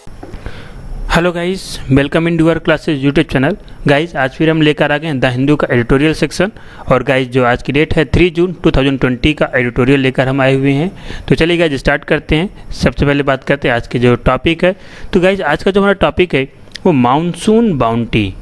Hello guys, welcome in your classes YouTube channel. Guys आज फिर हम लेकर आ गए हैं द हिंदू का एडिटोरियल सेक्शन। और गाइस जो आज की डेट है 3 जून 2020 का एडिटोरियल लेकर हम आए हुए हैं। तो चलिए गाइस स्टार्ट करते हैं। सबसे पहले बात करते हैं आज के जो टॉपिक है। तो गाइस आज का जो हमारा टॉपिक है वो मानसून बाउंटी।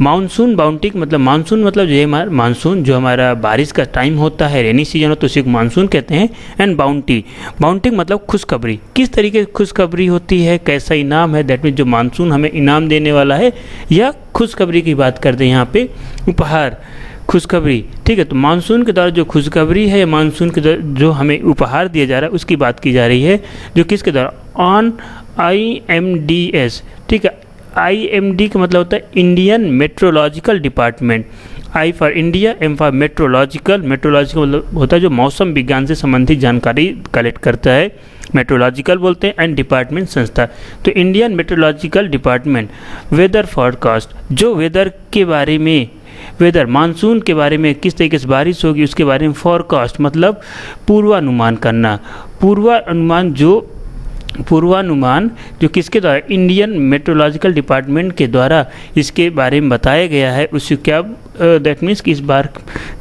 मानसून बाउंटी मतलब मानसून मतलब जो हमारा मानसून जो हमारा बारिश का टाइम होता है, रेनी सीजन हो तो उसी को मानसून कहते हैं। एंड बाउंटी, बाउंटी मतलब खुशखबरी। किस तरीके की खुशखबरी होती है, कैसा इनाम है, दैट मीन जो मानसून हमें इनाम देने वाला है या खुशखबरी की बात करते हैं यहाँ पे, उपहार, खुशखबरी। ठीक है, तो मानसून के द्वारा जो खुशखबरी है या मानसून के द्वारा जो हमें उपहार दिया जा रहा है उसकी बात की जा रही है, जो किसके द्वारा, ऑन IMDS। ठीक है, IMD का मतलब होता है Indian meteorological department. I for India, M for meteorological. Meteorological मतलब होता है जो मौसम विज्ञान से संबंधित जानकारी कलेक्ट करता है, मेट्रोलॉजिकल बोलते हैं। एंड डिपार्टमेंट संस्था, तो Indian meteorological department. Weather forecast, जो वेदर के बारे में, वेदर मानसून के बारे में किस तरीके से बारिश होगी उसके बारे में, फॉरकास्ट मतलब पूर्वानुमान करना। पूर्वानुमान जो किसके द्वारा, इंडियन मेट्रोलॉजिकल डिपार्टमेंट के द्वारा इसके बारे में बताया गया है। उससे क्या दैट मीन्स कि इस बार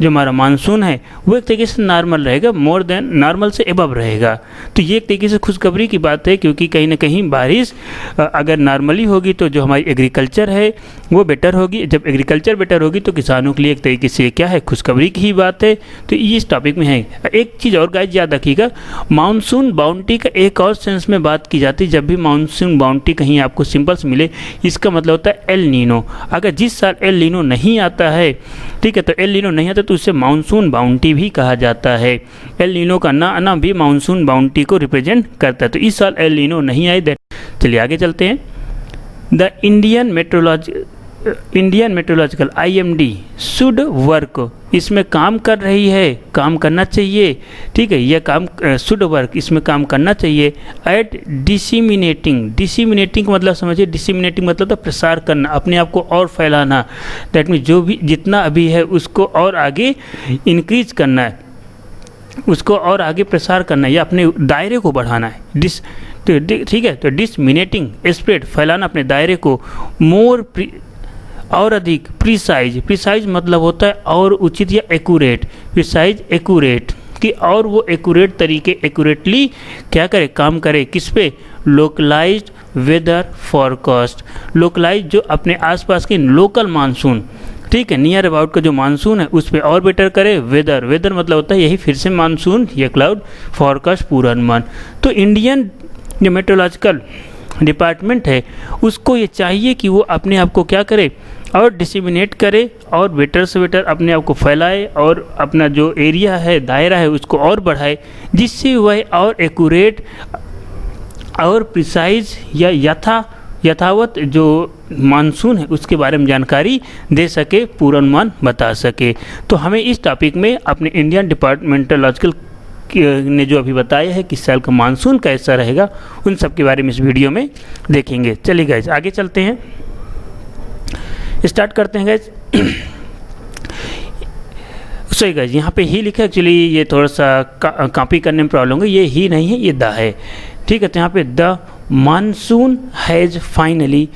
जो हमारा मानसून है वो एक तरीके से नॉर्मल रहेगा, मोर देन नॉर्मल से एबव रहेगा। तो ये एक तरीके से खुशखबरी की बात है, क्योंकि कहीं ना कहीं बारिश अगर नॉर्मली होगी तो जो हमारी एग्रीकल्चर है वो बेटर होगी। जब एग्रीकल्चर बेटर होगी तो किसानों के लिए एक तरीके से क्या है, खुशखबरी की ही बात है। तो ये इस टॉपिक में है। एक चीज़ और गाइस याद रखिएगा, मानसून बाउंटी का एक और सेंस में बात की जाती है। जब भी मानसून बाउंटी कहीं आपको सिंपल से मिले, इसका मतलब होता है एल नीनो। अगर जिस साल एल नीनो नहीं आता है, ठीक है, तो एल नीनो नहीं आता तो उससे मानसून बाउंटी भी कहा जाता है। एल नीनो का ना आना भी मानसून बाउंटी को रिप्रेजेंट करता है। तो इस साल एल नीनो नहीं आई। चलिए आगे चलते हैं। The Indian meteorological IMD should work, इसमें काम कर रही है, काम करना चाहिए। ठीक है, यह काम शुड वर्क, इसमें काम करना चाहिए। एट डिसिमिनेटिंग मतलब समझिए, डिसिमिनेटिंग मतलब तो प्रसार करना, अपने आप को और फैलाना। दैट मीन जो भी जितना अभी है उसको और आगे इंक्रीज करना है, उसको और आगे प्रसार करना है या अपने दायरे को बढ़ाना है। तो ठीक है, तो डिसमिनेटिंग स्प्रेड, फैलाना अपने दायरे को। मोर और अधिक, प्रिसाइज मतलब होता है और उचित या एक्यूरेट। प्रिसाइज एक्यूरेट कि और वो एक्यूरेट तरीके, एक्यूरेटली क्या करे, काम करे। किस पे, लोकलाइज्ड वेदर फॉरकास्ट। लोकलाइज जो अपने आसपास के लोकल मानसून, ठीक है, नियर अबाउट का जो मानसून है उस पर और बेटर करे। वेदर मतलब होता है यही फिर से मानसून या क्लाउड, फॉरकास्ट पूर्वानुमान। तो इंडियन जो मेट्रोलॉजिकल डिपार्टमेंट है उसको ये चाहिए कि वो अपने आप को क्या करे, और डिसिमिनेट करे और बेटर से बेटर अपने आप को फैलाए और अपना जो एरिया है, दायरा है, उसको और बढ़ाए, जिससे वह और एक्यूरेट और प्रिसाइज या यथावत जो मानसून है उसके बारे में जानकारी दे सके, पूर्वानुमान बता सके। तो हमें इस टॉपिक में अपने इंडियन मेट्रोलॉजिकल ने जो अभी बताया है कि साल का मानसून कैसा रहेगा, उन सब के बारे में इस वीडियो में देखेंगे। चलिए गाइस आगे चलते हैं, स्टार्ट करते हैं गाइस। सही गाइस, यहाँ पे ही लिखा है, एक्चुअली ये थोड़ा सा कॉपी करने में प्रॉब्लम है, ये ही नहीं है, ये द है। ठीक है, तो यहाँ पे the monsoon has finally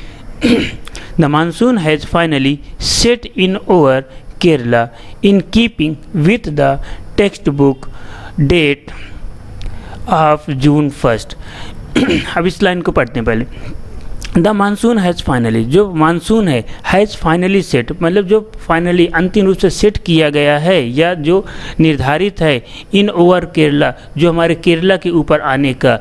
the monsoon has finally set in over Kerala in keeping with the textbook date of June 1। अब इस लाइन को पढ़ते हैं पहले। द मानसून हैज़ फाइनली, जो मानसून है, हैज़ फाइनली सेट मतलब जो फाइनली अंतिम रूप से सेट किया गया है या जो निर्धारित है, इन ओवर केरला जो हमारे केरला के ऊपर आने का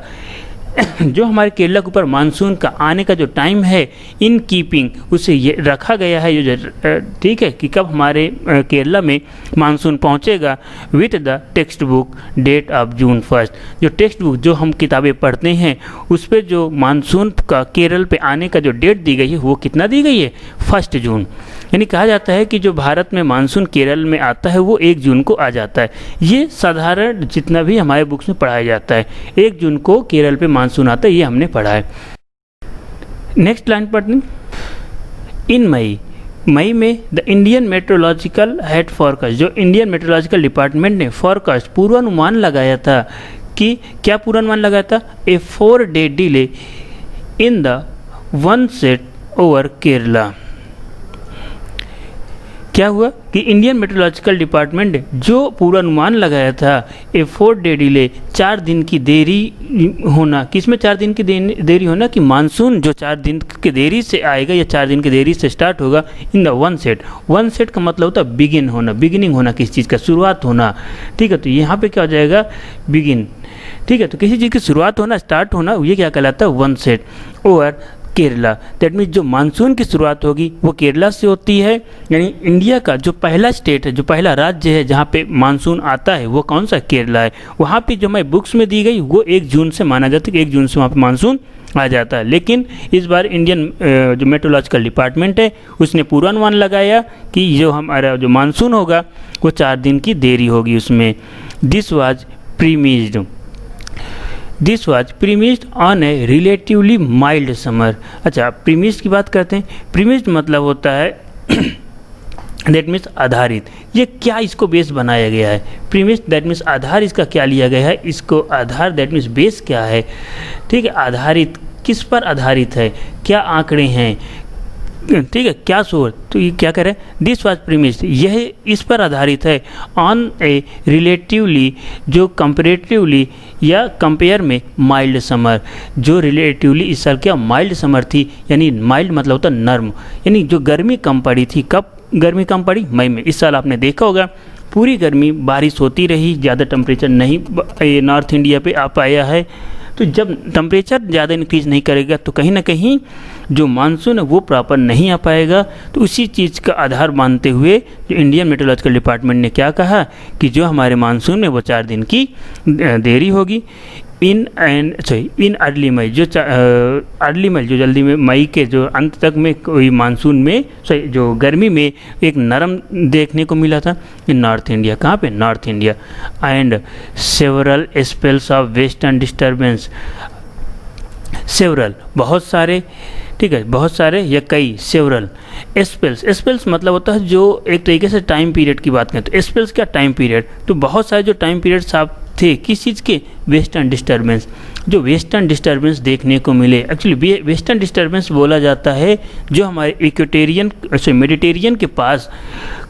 जो हमारे केरला के ऊपर मानसून का आने का जो टाइम है, इन कीपिंग उसे ये रखा गया है, जो ठीक है कि कब हमारे केरला में मानसून पहुंचेगा, with the textbook date of June 1। जो टेक्स्ट बुक जो हम किताबें पढ़ते हैं उस पर जो मानसून का केरल पे आने का जो डेट दी गई है वो कितना दी गई है, 1 जून। यानी कहा जाता है कि जो भारत में मानसून केरल में आता है वो 1 जून को आ जाता है। ये साधारण जितना भी हमारे बुक्स में पढ़ाया जाता है, 1 जून को केरल पे मानसून आता है, ये हमने पढ़ा है। नेक्स्ट लाइन पढ़ते हैं। इन मई में the Indian meteorological had forecast, जो इंडियन मेट्रोलॉजिकल डिपार्टमेंट ने फॉरकास्ट पूर्वानुमान लगाया था कि क्या पूर्वानुमान लगाया था, a 4 day delay in the one set over Kerala। क्या हुआ कि इंडियन मेट्रोलॉजिकल डिपार्टमेंट ने जो पूर्वानुमान लगाया था ए 4 डे डिले, 4 दिन की देरी होना, किसमें 4 दिन की देरी होना कि मानसून जो 4 दिन की देरी से आएगा या 4 दिन की देरी से स्टार्ट होगा इन द वन सेट का मतलब होता है बिगिनिंग होना, किसी चीज़ का शुरुआत होना। ठीक है, तो यहाँ पे क्या हो जाएगा बिगिन। ठीक है, तो किसी चीज़ की शुरुआत होना, स्टार्ट होना, ये क्या कहलाता है one set over Kerala. That means जो मानसून की शुरुआत होगी वो केरला से होती है, यानी इंडिया का जो पहला स्टेट है, जो पहला राज्य है जहाँ पे मानसून आता है वो कौन सा केरला है। वहाँ पे जो मैं बुक्स में दी गई वो 1 जून से माना जाता है कि 1 जून से वहाँ पे मानसून आ जाता है। लेकिन इस बार इंडियन जो मेट्रोलॉजिकल डिपार्टमेंट है उसने पूर्वानुमान लगाया कि जो हमारा जो मानसून होगा वो 4 दिन की देरी होगी उसमें। This was premised on a relatively mild summer. अच्छा, प्रीमिस्ड की बात करते हैं। प्रीमिस्ड मतलब होता है दैट मीन्स आधारित। ये क्या इसको बेस बनाया गया है? प्रीमिस्ड दैट मीन्स आधार इसका क्या लिया गया है, इसको आधार दैट मीन्स बेस क्या है। ठीक है, आधारित किस पर आधारित है, क्या आंकड़े हैं, ठीक है, क्या सोर्स। तो ये क्या करें, दिस वाज प्रीमिस्ड, यह इस पर आधारित है ऑन ए रिलेटिवली, जो कंपेरेटिवली या कंपेयर में माइल्ड समर, जो रिलेटिवली इस साल क्या माइल्ड समर थी, यानी माइल्ड मतलब होता है नर्म, यानी जो गर्मी कम पड़ी थी। कब गर्मी कम पड़ी? मई में। इस साल आपने देखा होगा पूरी गर्मी, बारिश होती रही, ज़्यादा टेम्परेचर नहीं नॉर्थ इंडिया पे आ पाया है। तो जब टेम्परेचर ज़्यादा इंक्रीज नहीं करेगा तो कहीं ना कहीं जो मानसून है वो प्रॉपर नहीं आ पाएगा। तो उसी चीज़ का आधार मानते हुए जो इंडियन मेट्रोलॉजिकल डिपार्टमेंट ने क्या कहा कि जो हमारे मानसून में वो 4 दिन की देरी होगी इन अर्ली मई, जो अर्ली मई जो जल्दी में मई के जो अंत तक में कोई मानसून में जो गर्मी में एक नरम देखने को मिला था इन नॉर्थ इंडिया। कहाँ पे? North India. And several spells of western disturbance, several बहुत सारे, ठीक है, बहुत सारे या कई, सेवरल स्पेल्स मतलब होता है जो एक तरीके से टाइम पीरियड की बात करें तो स्पेल्स क्या टाइम पीरियड। तो बहुत सारे जो टाइम पीरियड्स आप थे किस चीज़ के, वेस्टर्न डिस्टर्बेंस, जो वेस्टर्न डिस्टर्बेंस देखने को मिले। एक्चुअली वेस्टर्न डिस्टर्बेंस बोला जाता है जो हमारे इक्वेटेरियन मेडिटेरियन के पास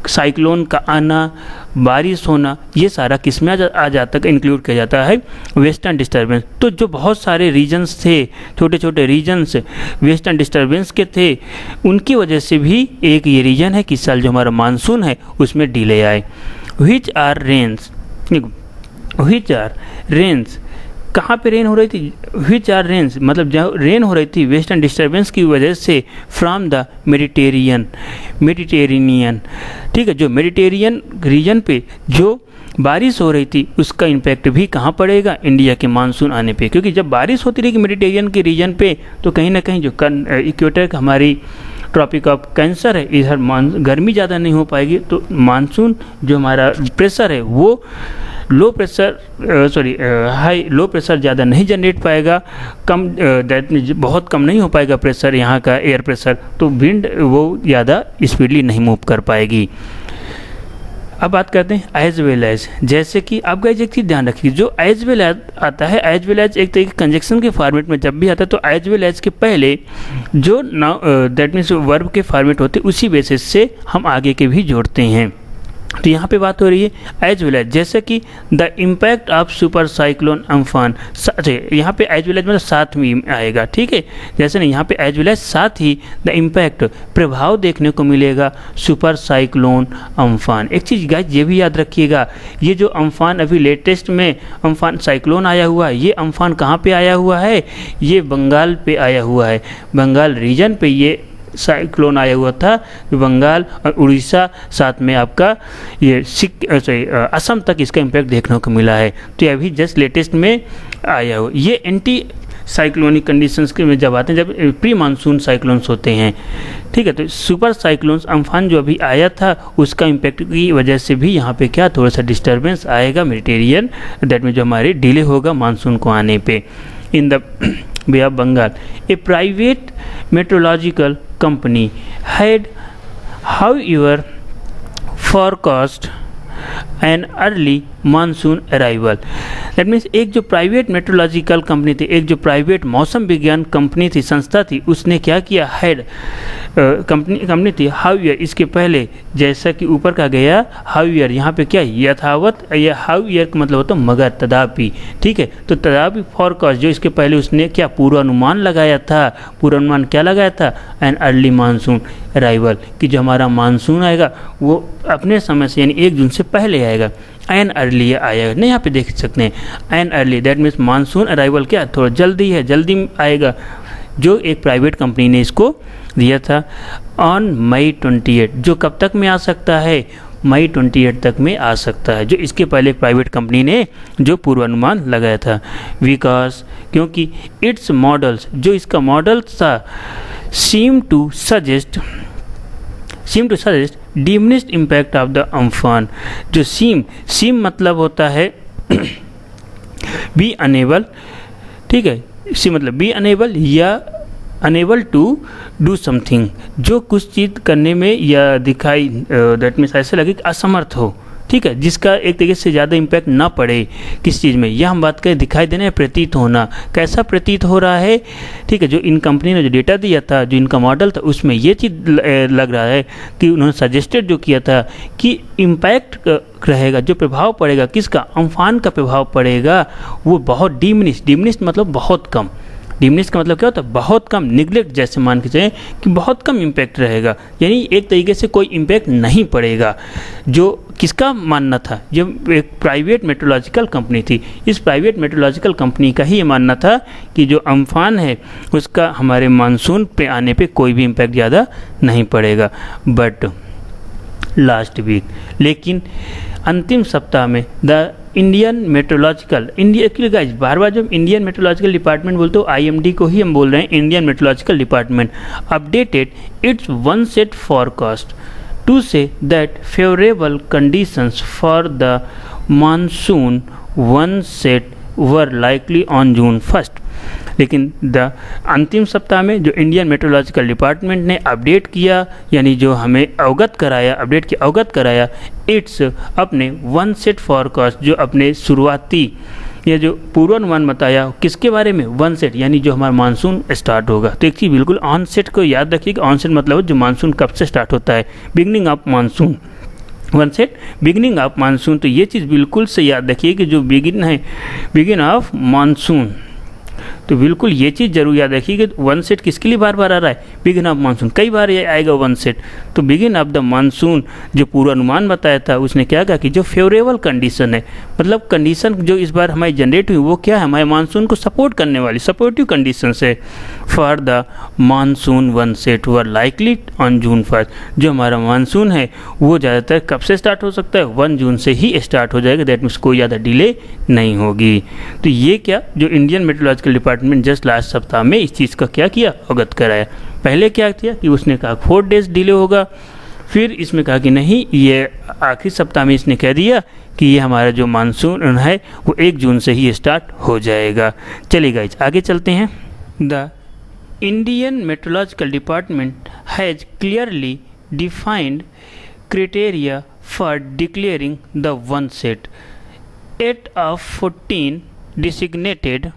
साइक्लोन का आना, बारिश होना, ये सारा किस में आ जाता है, इंक्लूड किया जाता है वेस्टर्न डिस्टर्बेंस। तो जो बहुत सारे रीजन्स थे, छोटे छोटे रीजन्स वेस्टर्न डिस्टर्बेंस के थे, उनकी वजह से भी एक ये रीजन है कि इस साल जो हमारा मानसून है उसमें डिले आए। विच आर रेन्स, कहाँ पे रेन हो रही थी? विच आर रेन्स मतलब जहाँ रेन हो रही थी वेस्टर्न डिस्टर्बेंस की वजह से फ्रॉम द मेडिटेरेनियन, ठीक है, जो मेडिटेरियन रीजन पे जो बारिश हो रही थी उसका इम्पैक्ट भी कहाँ पड़ेगा? इंडिया के मानसून आने पे। क्योंकि जब बारिश होती रहेगी मेडिटेरियन के रीजन पे तो कहीं ना कहीं जो इक्वेटर का हमारी ट्रॉपिक ऑफ कैंसर है, इधर गर्मी ज़्यादा नहीं हो पाएगी, तो मानसून जो हमारा प्रेशर है वो लो प्रेशर ज़्यादा नहीं जनरेट पाएगा, कम दैट मीन्स बहुत कम नहीं हो पाएगा प्रेशर, यहाँ का एयर प्रेशर, तो विंड वो ज़्यादा स्पीडली नहीं मूव कर पाएगी। अब बात करते हैं एज वेल एज, जैसे कि आप गाइस एक चीज़ ध्यान रखिए, जो एज वेल एज आता है, एज वेल एज एक तरीके कंजक्शन के फॉर्मेट में जब भी आता है तो एज वेल एज के पहले जो दैट मीन्स वर्ब के फॉर्मेट होते हैं उसी बेसिस से हम आगे के भी जोड़ते हैं। तो यहाँ पे बात हो रही है एज वेल एज, जैसे कि the impact of super cyclone Amphan, यहाँ पे एज वेल एज मतलब साथ में आएगा, ठीक है, जैसे ना यहाँ पे एज वेल एज साथ ही द इम्पैक्ट प्रभाव देखने को मिलेगा सुपर साइक्लोन अम्फान। एक चीज़ गाइस ये भी याद रखिएगा, ये जो अम्फान अभी लेटेस्ट में अम्फान साइक्लोन आया हुआ है, ये अम्फान कहाँ पे आया हुआ है? ये बंगाल पे आया हुआ है, बंगाल रीजन पे ये साइक्लोन आया हुआ था, बंगाल और उड़ीसा साथ में आपका ये असम तक इसका इम्पैक्ट देखने को मिला है। तो ये अभी जस्ट लेटेस्ट में आया हुआ, ये एंटी साइक्लोनिक कंडीशंस के में जब आते हैं, जब प्री मानसून साइक्लोन्स होते हैं, ठीक है। तो सुपर साइक्लोन्स अम्फान जो अभी आया था उसका इम्पैक्ट की वजह से भी यहाँ पे क्या थोड़ा सा डिस्टर्बेंस आएगा मेडिटेरियन, दैट में जो हमारे डिले होगा मानसून को आने पे। In the Bay of Bengal a private meteorological company had however forecast an early monsoon arrival. That means एक जो प्राइवेट मेट्रोलॉजिकल कंपनी थी, एक जो प्राइवेट मौसम विज्ञान कंपनी थी, संस्था थी, उसने क्या किया, हेड कंपनी थी हाउयर, इसके पहले जैसा कि ऊपर का गया हाउयर, यहाँ पे क्या यथावत, या हाउयर का मतलब होता है मगर, तदापि, ठीक है। तो तदापि फॉरकास्ट जो इसके पहले उसने क्या पूर्वानुमान लगाया था, पूर्वानुमान क्या लगाया था, एन अर्ली मानसून अराइवल, कि जो हमारा मानसून आएगा वो अपने समय से यानी 1 जून से पहले आएगा। एन अर्ली आएगा नहीं, यहाँ पे देख सकते हैं an early, that means monsoon arrival क्या थोड़ा जल्दी है, जल्दी आएगा, जो एक प्राइवेट कंपनी ने इसको दिया था ऑन मई 28, जो कब तक में आ सकता है, मई 28 तक में आ सकता है, जो इसके पहले प्राइवेट कंपनी ने जो पूर्वानुमान लगाया था। विकास क्योंकि इट्स मॉडल्स, जो इसका मॉडल था, seem to suggest diminished impact of the Amphan, जो सीम मतलब होता है बी अनेबल, ठीक है, सी मतलब बी अनेबल या अनेबल टू डू समथिंग, जो कुछ चीज़ करने में या दिखाई, दैट मीन्स ऐसे लगे कि असमर्थ हो, ठीक है, जिसका एक तरीके से ज़्यादा इम्पैक्ट ना पड़े किस चीज़ में। यह हम बात करें दिखाई देना है प्रतीत होना, कैसा प्रतीत हो रहा है, ठीक है। जो इन कंपनी ने जो डेटा दिया था, जो इनका मॉडल था, उसमें ये चीज़ लग रहा है कि उन्होंने सजेस्टेड जो किया था कि इम्पैक्ट रहेगा, जो प्रभाव पड़ेगा किसका, अम्फान का प्रभाव पड़ेगा, वो बहुत डिमिनिश्ड मतलब बहुत कम, डिमिनिश का मतलब क्या होता है, बहुत कम, निगलेक्ट जैसे मान के चलें कि बहुत कम इम्पैक्ट रहेगा, यानी एक तरीके से कोई इम्पैक्ट नहीं पड़ेगा। जो किसका मानना था, जो एक प्राइवेट मेट्रोलॉजिकल कंपनी थी, इस प्राइवेट मेट्रोलॉजिकल कंपनी का ही ये मानना था कि जो अम्फान है उसका हमारे मानसून पे आने पे कोई भी इम्पैक्ट ज़्यादा नहीं पड़ेगा। बट लास्ट वीक, लेकिन अंतिम सप्ताह में the Indian meteorological, India guys बार बार जब इंडियन मेट्रोलॉजिकल डिपार्टमेंट बोलते हो IMD को ही हम बोल रहे हैं, Indian meteorological department updated its onset forecast to say that favourable conditions for the monsoon onset were likely on June 1। लेकिन द अंतिम सप्ताह में जो इंडियन मेट्रोलॉजिकल डिपार्टमेंट ने अपडेट किया, यानी जो हमें अवगत कराया, अपडेट की अवगत कराया, इट्स अपने वन सेट फॉरकास्ट, जो अपने शुरुआती या जो पूर्वानुमान बताया किसके बारे में, वन सेट, यानी जो हमारा मानसून स्टार्ट होगा। तो एक चीज़ बिल्कुल ऑन सेट को याद रखिए कि ऑन सेट मतलब जो मानसून कब से स्टार्ट होता है, beginning of monsoon, one set beginning of monsoon. तो ये चीज़ बिल्कुल से याद रखिए कि जो बिगिन ऑफ मानसून, तो बिल्कुल ये चीज़ जरूर याद रखिए कि वन सेट किसके लिए बार बार आ रहा है, बिगिन ऑफ मानसून, कई बार ये आएगा वन सेट। तो बिगिन ऑफ द मानसून जो पूर्वानुमान बताया था, उसने क्या कहा कि जो फेवरेबल कंडीशन है, मतलब कंडीशन जो इस बार हमारी जनरेट हुई वो क्या है, हमारे मानसून को सपोर्ट करने वाली सपोर्टिव कंडीशन है for the monsoon onset were likely on June 1। जो हमारा मानसून है वो ज़्यादातर कब से स्टार्ट हो सकता है, 1 जून से ही स्टार्ट हो जाएगा, दैट मीन्स कोई ज़्यादा डिले नहीं होगी। तो ये क्या जो Indian meteorological department just last सप्ताह में इस चीज़ का क्या किया, अवगत कराया। पहले क्या किया कि उसने कहा 4 डेज डिले होगा, फिर इसमें कहा कि नहीं, ये आखिरी सप्ताह में इसने कह दिया कि ये हमारा जो मानसून है वो 1 जून से ही स्टार्ट हो जाएगा। चलिए गाइस आगे चलते हैं। The Indian meteorological department has clearly defined criteria for declaring the onset. 8 of 14 designated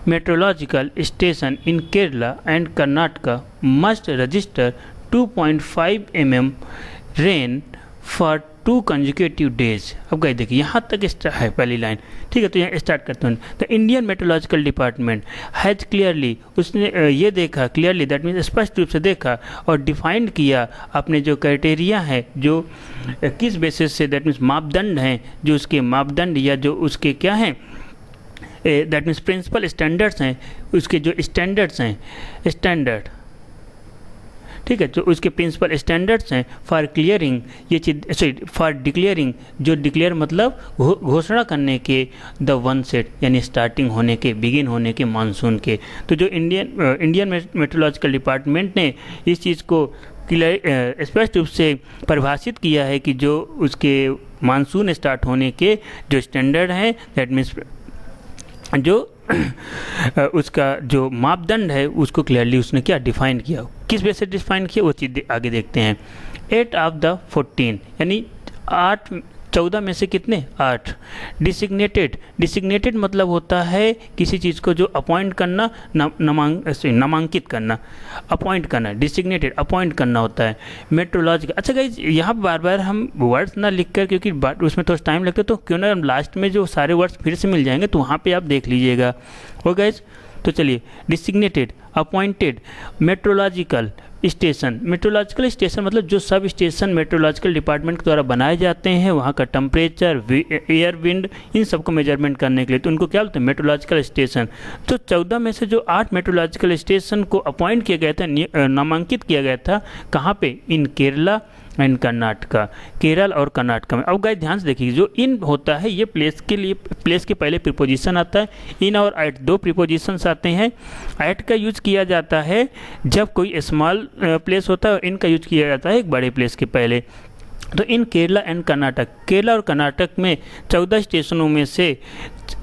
meteorological station in Kerala and Karnataka must register 2.5 mm rain for 2 consecutive days। अब गए देखिए यहाँ तक है पहली लाइन, ठीक है। तो यहाँ स्टार्ट करते हैं। The Indian meteorological department has clearly, उसने ये देखा क्लियरली, दैट मीन्स स्पष्ट रूप से देखा और डिफाइंड किया अपने जो क्राइटेरिया है, जो किस बेसिस से, दैट मीन्स मापदंड हैं, जो उसके मापदंड या जो उसके क्या हैं, दैट मीन्स प्रिंसिपल स्टैंडर्ड्स हैं, उसके जो स्टैंडर्ड्स हैं, स्टैंडर्ड, ठीक है। तो उसके प्रिंसिपल स्टैंडर्ड्स हैं फॉर क्लियरिंग, ये चीज सॉरी फॉर डिक्लेयरिंग, जो डिक्लेयर मतलब घोषणा करने के, द वन सेट यानी स्टार्टिंग होने के, बिगिन होने के मानसून के। तो जो इंडियन मेट्रोलॉजिकल डिपार्टमेंट ने इस चीज़ को स्पष्ट रूप से परिभाषित किया है कि जो उसके मानसून स्टार्ट होने के जो स्टैंडर्ड हैं, दैट मीन्स जो उसका जो मापदंड है उसको क्लियरली उसने क्या डिफाइन किया। किस बेस से डिफाइन किया वो चीज़ आगे देखते हैं। 8 of the 14 यानी 8 14 में से कितने? 8। डिसिग्नेटेड मतलब होता है किसी चीज़ को जो अपॉइंट करना, नामांकित करना, अपॉइंट करना, डिसिग्नेटेड अपॉइंट करना होता है। मेट्रोलॉजिकल, अच्छा गाइज यहाँ बार बार हम वर्ड्स ना लिख कर, क्योंकि उसमें थोड़ा टाइम लगता है, तो क्यों ना हम लास्ट में जो सारे वर्ड्स फिर से मिल जाएंगे तो वहाँ पे आप देख लीजिएगा। हो गाइज, तो चलिए, designated, appointed, meteorological station. Meteorological station मतलब जो सब स्टेशन मेट्रोलॉजिकल डिपार्टमेंट के द्वारा बनाए जाते हैं, वहाँ का टेम्परेचर, एयर, विंड, इन सबको मेजरमेंट करने के लिए, तो उनको क्या बोलते हैं? Meteorological station. तो 14 में से जो 8 मेट्रोलॉजिकल स्टेशन को अपॉइंट किया गया था, नामांकित किया गया था, कहाँ पे? इन केरला एंड कर्नाटका, केरल और कर्नाटका में। अब गाइस ध्यान से देखिए, जो इन होता है ये प्लेस के लिए, प्लेस के पहले प्रीपोजिशन आता है। इन और एट, दो प्रीपोजिशंस आते हैं। एट का यूज किया जाता है जब कोई स्मॉल प्लेस होता है, और इन का यूज किया जाता है एक बड़े प्लेस के पहले। तो इन केरला एंड कर्नाटक, केरला और कर्नाटक में 14 स्टेशनों में से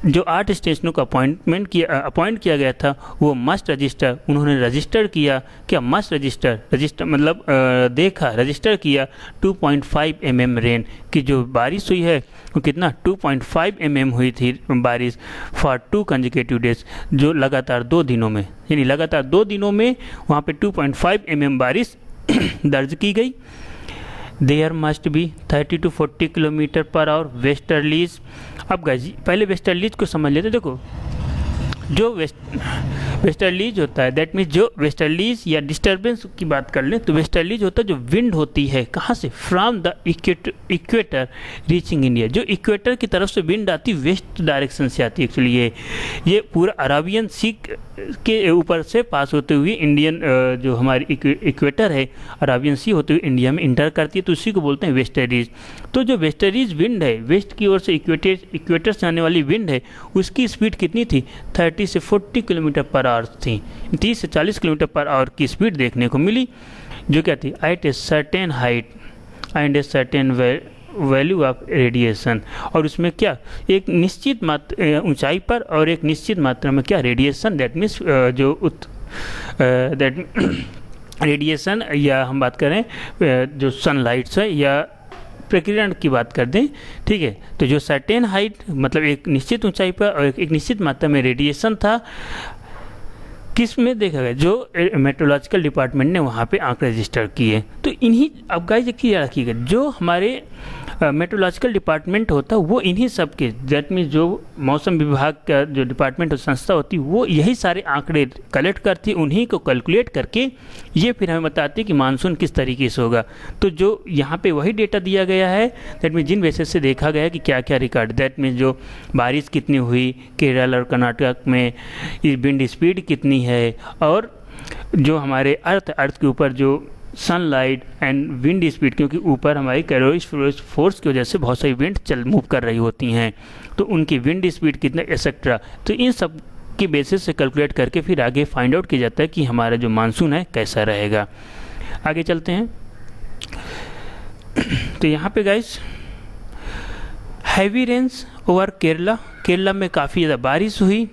जो 8 स्टेशनों का अपॉइंट किया गया था, वो मस्ट रजिस्टर, उन्होंने रजिस्टर किया। क्या? मस्ट रजिस्टर मतलब देखा, रजिस्टर किया 2.5 mm रेन, कि जो बारिश हुई है वो कितना? 2.5 mm हुई थी बारिश फॉर 2 कंसेक्यूटिव डेज, जो लगातार 2 दिनों में, यानी लगातार 2 दिनों में वहाँ पे 2.5 mm बारिश दर्ज की गई। There must be 30 to 40 kilometre per hour westerlies. अब गाइस पहले वेस्टर्लीज को समझ लेते। देखो, जो वेस्टर्लीज होता है, दैट मीन्स जो वेस्टर्लीज या डिस्टर्बेंस की बात कर लें तो वेस्टर्लीज होता है जो विंड होती है, कहाँ से? From the equator reaching India. जो इक्वेटर की तरफ से विंड आती, वेस्ट डायरेक्शन से आती है। एक्चुअली ये पूरा अराबियन सी के ऊपर से पास होते हुए इंडियन, जो हमारी इक्वेटर है, अराबियन सी होते हुए इंडिया में इंटर करती है, तो उसी को बोलते हैं वेस्टर्लीज। तो जो वेस्टर्लीज विंड है, वेस्ट की ओर से इक्वेटर से आने वाली विंड है, उसकी स्पीड कितनी थी? 30 से 40 किलोमीटर पर आवर थी। 30 से 40 किलोमीटर पर आवर की स्पीड देखने को मिली, जो क्या थी? At a certain height and a certain value of radiation. और उसमें क्या? एक निश्चित मात्रा ऊंचाई पर और एक निश्चित मात्रा में क्या? रेडिएशन, दैट मीन्स जो रेडिएशन, या हम बात करें जो सनलाइट्स है या प्रकीर्णन की बात कर दें, ठीक है। तो जो सर्टेन हाइट मतलब एक निश्चित ऊंचाई पर और एक निश्चित मात्रा में रेडिएशन था, किस में देखा गया? जो मेट्रोलॉजिकल डिपार्टमेंट ने वहाँ पे आंकड़े रजिस्टर किए। तो इन्हीं, अब गाइस देखिए याद रखिएगा, जो हमारे मेट्रोलॉजिकल डिपार्टमेंट होता है वो इन्हीं सब के, दैट मीन्स जो मौसम विभाग का जो डिपार्टमेंट और संस्था होती है वो यही सारे आंकड़े कलेक्ट करती, उन्हीं को कैलकुलेट करके ये फिर हमें बताती है कि मानसून किस तरीके से होगा। तो जो यहाँ पे वही डेटा दिया गया है, दैट मीन्स जिन बेसिस से देखा गया है कि क्या क्या रिकॉर्ड, दैट मीन्स जो बारिश कितनी हुई केरल और कर्नाटक में, विंड स्पीड कितनी है, और जो हमारे अर्थ के ऊपर जो सनलाइट एंड विंड स्पीड, क्योंकि ऊपर हमारी कैरोइड फोर्स की वजह से बहुत सारी विंड मूव कर रही होती हैं, तो उनकी विंड स्पीड कितना एक्सेट्रा, तो इन सब की बेसिस से कैलकुलेट करके फिर आगे फाइंड आउट किया जाता है कि हमारा जो मानसून है कैसा रहेगा। आगे चलते हैं। तो यहाँ पे guys heavy rains over Kerala में काफ़ी ज़्यादा बारिश हुई,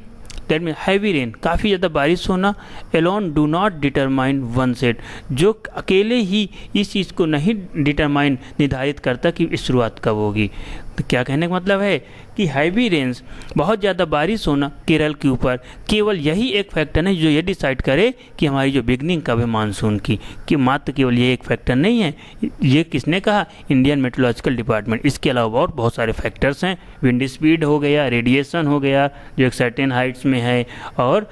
दैट मीन हैवी रेन, काफ़ी ज़्यादा बारिश होना, alone do not determine onset, जो अकेले ही इस चीज़ को नहीं डिटरमाइन निर्धारित करता कि इस शुरुआत कब होगी। तो क्या कहने का मतलब है कि हैवी रेन्स, बहुत ज़्यादा बारिश होना केरल के ऊपर, केवल यही एक फैक्टर है जो ये डिसाइड करे कि हमारी जो बिगनिंग कब है मानसून की, कि मात्र केवल ये एक फैक्टर नहीं है। ये किसने कहा? Indian meteorological department. इसके अलावा और बहुत सारे फैक्टर्स हैं, विंड स्पीड हो गया, रेडिएशन हो गया जो एक सर्टेन हाइट्स में है, और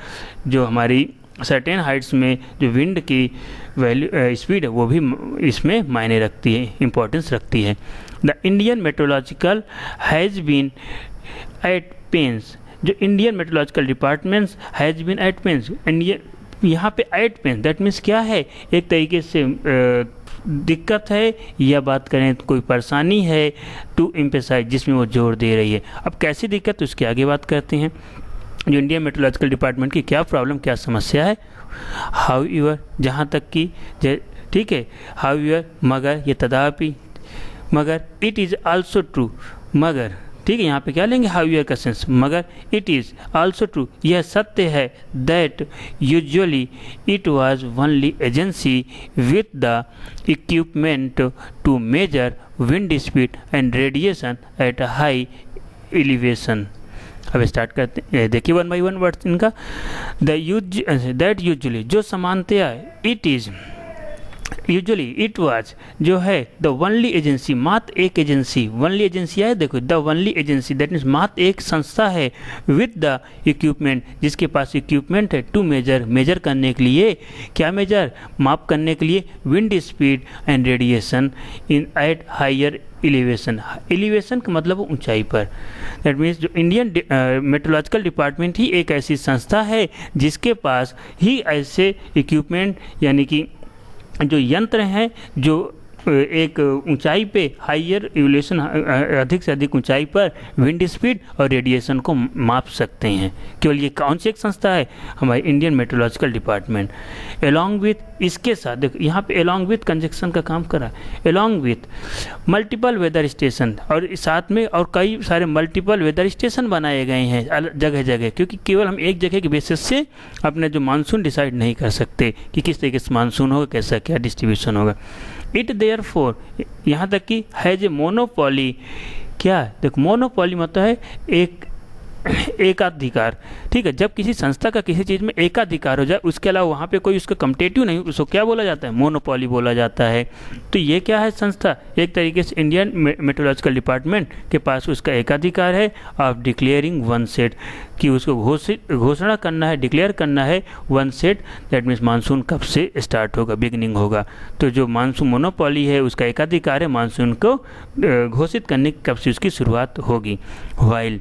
जो हमारी सर्टेन हाइट्स में जो विंड की वैल्यू स्पीड है वो भी इसमें मायने रखती है, इम्पोर्टेंस रखती है। The Indian meteorological has been at pains, जो Indian meteorological departments has been at pains, Indian यहाँ पे एट पेंस, दैट मीन्स क्या है? एक तरीके से दिक्कत है या बात करें तो कोई परेशानी है, टू एम्फेसाइज, जिसमें वो जोर दे रही है। अब कैसी दिक्कत, उसके आगे बात करते हैं। जो इंडियन मेट्रोलॉजिकल डिपार्टमेंट की क्या प्रॉब्लम, क्या समस्या है। हाउएवर, जहाँ तक कि ठीक है, हाउएवर, मगर, ये तदापि, मगर, इट इज़ आल्सो ट्रू, मगर ठीक है, यहाँ पे क्या लेंगे, हाउएवर का सेंस, मगर इट इज़ आल्सो ट्रू, यह सत्य है, that usually it was only agency with the equipment to measure wind speed and radiation at high elevation. अब स्टार्ट करते हैं, देखिए वन बाई वन वर्ड्स इनका। दैट यूजुअली, जो समानतया, it is usually, it was, जो है, द ओनली एजेंसी, मात्र एक एजेंसी, ओनली एजेंसी है, देखो the only agency, that means मात्र एक संस्था है, विद द इक्विपमेंट, जिसके पास इक्विपमेंट है, टू मेजर करने के लिए, क्या मेजर, माप करने के लिए, wind speed and radiation in at higher elevation का मतलब ऊंचाई पर। दैट मीन्स जो इंडियन मेट्रोलॉजिकल डिपार्टमेंट ही एक ऐसी संस्था है जिसके पास ही ऐसे इक्विपमेंट यानी कि जो यंत्र हैं जो एक ऊंचाई पे हायर एलिवेशन, अधिक से अधिक ऊंचाई पर विंड स्पीड और रेडिएशन को माप सकते हैं। केवल ये कौन सी एक संस्था है, हमारी Indian meteorological department. Along with, इसके साथ, देखो यहाँ पे अलॉन्ग विथ कंजक्शन का काम करा, along with multiple weather station, और साथ में और कई सारे मल्टीपल वेदर स्टेशन बनाए गए हैं जगह जगह, क्योंकि केवल हम एक जगह के बेसिस से अपने जो मानसून डिसाइड नहीं कर सकते कि किस तरीके से मानसून होगा, कैसा क्या डिस्ट्रीब्यूशन होगा। इट देयरफॉर, यहाँ तक कि हैज ए मोनोपोली, क्या, देखो मोनोपोली मतलब है एक एकाधिकार, ठीक है, जब किसी संस्था का किसी चीज़ में एकाधिकार हो जाए, उसके अलावा वहाँ पे कोई उसका कम्पिटेटिव नहीं, उसको क्या बोला जाता है, मोनोपोली बोला जाता है। तो ये क्या है संस्था, एक तरीके से इंडियन मेट्रोलॉजिकल डिपार्टमेंट के पास उसका एकाधिकार है ऑफ डिक्लेयरिंग वन सेट, कि उसको घोषणा करना है, डिक्लेयर करना है one set, that means monsoon कब से स्टार्ट होगा, बिगनिंग होगा। तो जो मानसून मोनोपोली है उसका एकाधिकार है मानसून को घोषित करने की, कब से उसकी शुरुआत होगी। वाइल,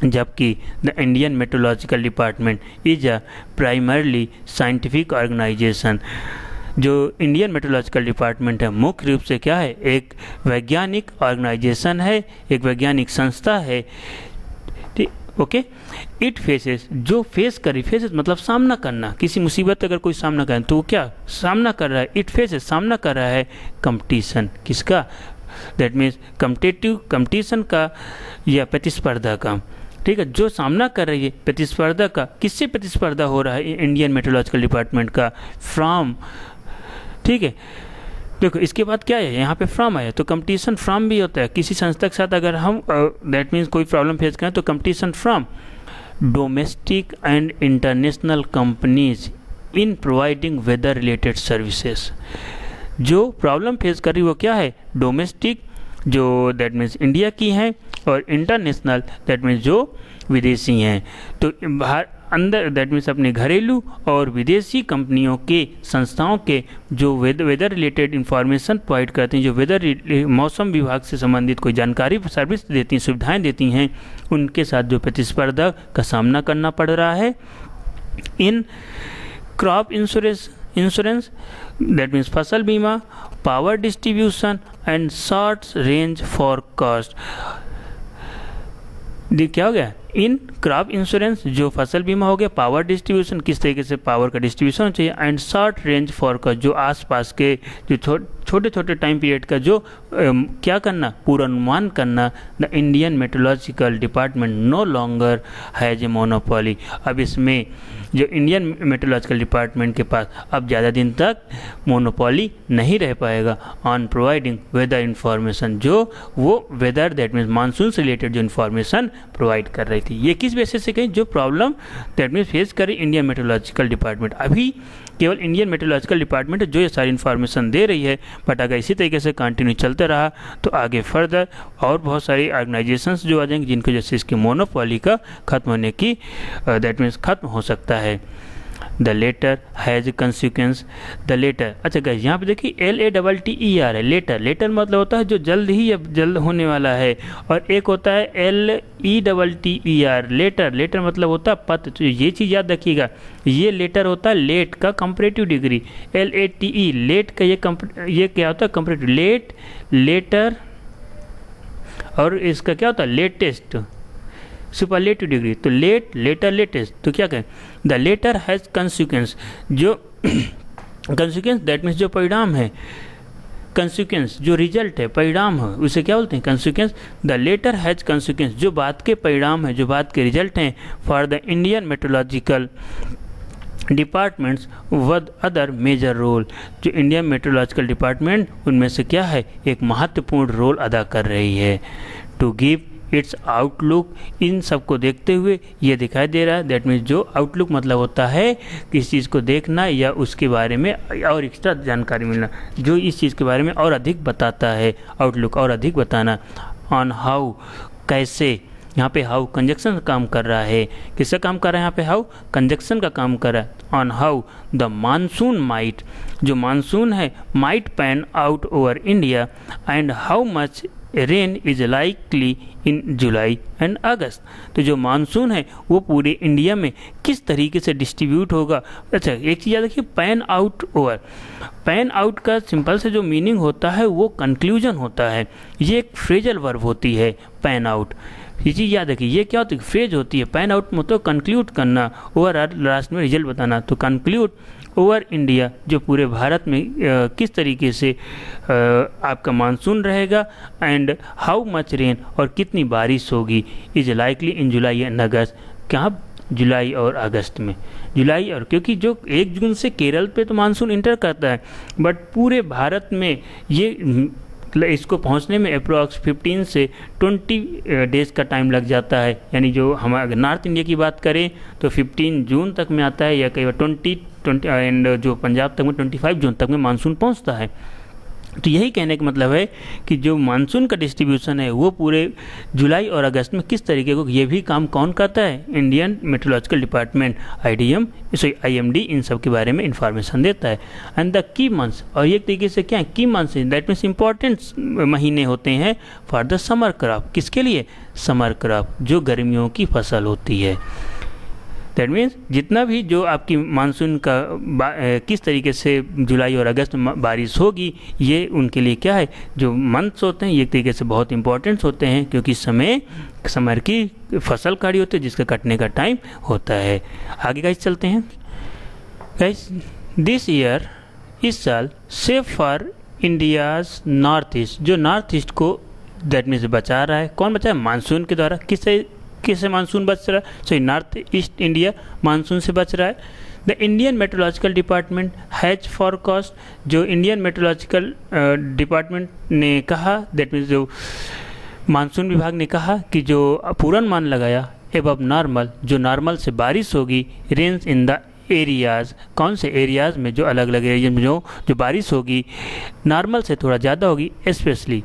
जबकि the Indian meteorological department is a primarily scientific organisation, जो इंडियन मेट्रोलॉजिकल डिपार्टमेंट है मुख्य रूप से क्या है, एक वैज्ञानिक ऑर्गेनाइजेशन है, एक वैज्ञानिक संस्था है, ठीक, ओके। इट फेसेस, जो फेस करे, फेसेस मतलब सामना करना, किसी मुसीबत अगर कोई सामना करे तो वो क्या सामना कर रहा है, इट फेसेस सामना कर रहा है कंपटीशन, किसका, दैट मीन्स कंपटीशन का या प्रतिस्पर्धा का, ठीक है, जो सामना कर रही है प्रतिस्पर्धा का, किससे प्रतिस्पर्धा हो रहा है इंडियन मेट्रोलॉजिकल डिपार्टमेंट का, फ्रॉम, ठीक है। देखो इसके बाद क्या है, यहाँ पे फ्रॉम आया तो कंपटीशन फ्रॉम भी होता है, किसी संस्था के साथ अगर हम दैट मीन्स कोई प्रॉब्लम फेस करें तो competition from domestic and international companies in providing weather related services. जो प्रॉब्लम फेस कर रही वो क्या है, डोमेस्टिक जो दैट मीन्स इंडिया की हैं, और इंटरनेशनल दैट मीन्स जो विदेशी हैं। तो बाहर अंदर दैट मीन्स अपने घरेलू और विदेशी कंपनियों के, संस्थाओं के जो वेदर रिलेटेड इंफॉर्मेशन प्रोवाइड करती हैं, जो वेदर मौसम विभाग से संबंधित कोई जानकारी सर्विस देती हैं, सुविधाएं देती हैं, उनके साथ जो प्रतिस्पर्धा का सामना करना पड़ रहा है। In crop insurance that means फसल बीमा, power distribution and short range forecast. क्या हो गया, इन क्रॉप इंश्योरेंस जो फसल बीमा हो गया, पावर डिस्ट्रीब्यूशन किस तरीके से पावर का डिस्ट्रीब्यूशन चाहिए, एंड शॉर्ट रेंज फॉरकास्ट जो आसपास के जो छोटे छोटे टाइम पीरियड का जो क्या करना, पूर्वानुमान करना। The Indian meteorological department no longer has a monopoly. अब इसमें जो इंडियन मेट्रोलॉजिकल डिपार्टमेंट के पास अब ज़्यादा दिन तक मोनोपोली नहीं रह पाएगा ऑन प्रोवाइडिंग वेदर इंफॉर्मेशन, जो वो वेदर दैट मीन्स मानसून से रिलेटेड जो इन्फॉर्मेशन प्रोवाइड कर रही थी। ये किस बेसिस से कहीं, जो प्रॉब्लम दैट मीन्स फेस कर रही इंडियन मेट्रोलॉजिकल डिपार्टमेंट। अभी केवल इंडियन मेट्रोलॉजिकल डिपार्टमेंट जो ये सारी इन्फॉर्मेशन दे रही है, बट अगर इसी तरीके से कंटिन्यू चलते रहा तो आगे फर्दर और बहुत सारी ऑर्गेनाइजेशंस जो आ जाएंगी जिनकी वजह से इसकी मोनोपोली का खत्म होने की दैट मीन्स खत्म हो सकता है। The latter has consequence, the latter, अच्छा गाइस यहाँ पे देखिए LATTER है, लेटर मतलब होता है जो जल्द ही या जल्द होने वाला है, और एक होता है LETTER लेटर मतलब होता है पत्र। तो ये चीज़ याद रखिएगा, ये लेटर होता है लेट का कंपैरेटिव डिग्री, LATE लेट का ये क्या होता है कंपैरेटिव, लेटर, और इसका क्या होता है लेटेस्ट, सुपरलेटिव डिग्री। तो लेटर लेटेस्ट, तो क्या कहें, द लेटर हैज़ कंसिक्वेंस, जो कंसिक्वेंस दैट मीन्स जो परिणाम है, कंसिक्वेंस जो रिजल्ट है, परिणाम है, उसे क्या बोलते हैं? Consequence. The latter has consequence जो बात के परिणाम है, जो बात के रिजल्ट हैं, for the Indian meteorological department's what other major role, जो इंडियन मेट्रोलॉजिकल डिपार्टमेंट उनमें से क्या है, एक महत्वपूर्ण रोल अदा कर रही है। टू गिव इट्स आउटलुक, इन सब को देखते हुए ये दिखाई दे रहा है, दैट मीन्स जो आउटलुक मतलब होता है किसी चीज़ को देखना या उसके बारे में और एक्स्ट्रा जानकारी मिलना, जो इस चीज़ के बारे में और अधिक बताता है, आउटलुक और अधिक बताना। ऑन हाउ, कैसे, यहाँ पे हाउ कंजक्शन का काम कर रहा है, किसका काम कर रहा है यहाँ पे? हाउ कंजक्शन का काम कर रहा है। On how the monsoon might, जो मानसून है, might pan out over India and how much rain is likely in July and August, तो जो मानसून है वो पूरे इंडिया में किस तरीके से डिस्ट्रीब्यूट होगा। अच्छा, एक चीज़ याद रखिए, pan out over, pan out का सिंपल से जो मीनिंग होता है वो कंक्लूजन होता है, ये एक फ्रेजल वर्ब होती है पैन आउट। ये चीज़ याद रखिए, ये क्या होती है? फ्रेज होती है। पैन आउट मतलब कंक्लूड करना, ओवर लास्ट में रिजल्ट बताना। तो कंक्लूड ओवर इंडिया, जो पूरे भारत में किस तरीके से आपका मानसून रहेगा, एंड हाउ मच रेन, और कितनी बारिश होगी, is likely in July and August, कहाँ? जुलाई और अगस्त में। जुलाई और, क्योंकि जो 1 जून से केरल पे तो मानसून इंटर करता है, बट पूरे भारत में ये इसको पहुंचने में अप्रॉक्स 15 से 20 डेज़ का टाइम लग जाता है। यानी जो हम अगर नॉर्थ इंडिया की बात करें तो 15 जून तक में आता है, या कई बार 20 एंड जो पंजाब तक में 25 जून तक में मानसून पहुंचता है। तो यही कहने का मतलब है कि जो मानसून का डिस्ट्रीब्यूशन है वो पूरे जुलाई और अगस्त में किस तरीके को, ये भी काम कौन करता है? इंडियन मेट्रोलॉजिकल डिपार्टमेंट, IMD इन सब के बारे में इंफॉर्मेशन देता है। एंड द की मंथ्स, और एक तरीके से क्या है? की मंथ्स, दैट मीन्स इंपॉर्टेंट महीने होते हैं फॉर द समर क्रॉप, किसके लिए? समर क्रॉप, जो गर्मियों की फसल होती है। दैट मीन्स जितना भी जो आपकी मानसून का किस तरीके से जुलाई और अगस्त में बारिश होगी, ये उनके लिए क्या है? जो मंथ्स होते हैं ये एक तरीके से बहुत इंपॉर्टेंट होते हैं, क्योंकि समर की फसल खड़ी होती है जिसका कटने का टाइम होता है। आगे गाइस चलते हैं। गाइस, दिस ईयर, इस साल, safe for India's north east, जो नॉर्थ ईस्ट को दैट मीन्स बचा रहा है। कौन बचा है? मानसून के द्वारा। किससे मानसून बच रहा है? Sorry, north east India monsoon से बच रहा है। The Indian meteorological department has forecast, जो इंडियन मेट्रोलॉजिकल डिपार्टमेंट ने कहा, दैट मीन्स जो मानसून विभाग ने कहा कि जो पूर्वानुमान लगाया एबव नॉर्मल, जो नॉर्मल से बारिश होगी, रेंज इन द एरियाज़, कौन से एरियाज़ में, जो अलग अलग एरिया में जो बारिश होगी नॉर्मल से थोड़ा ज़्यादा होगी, स्पेशली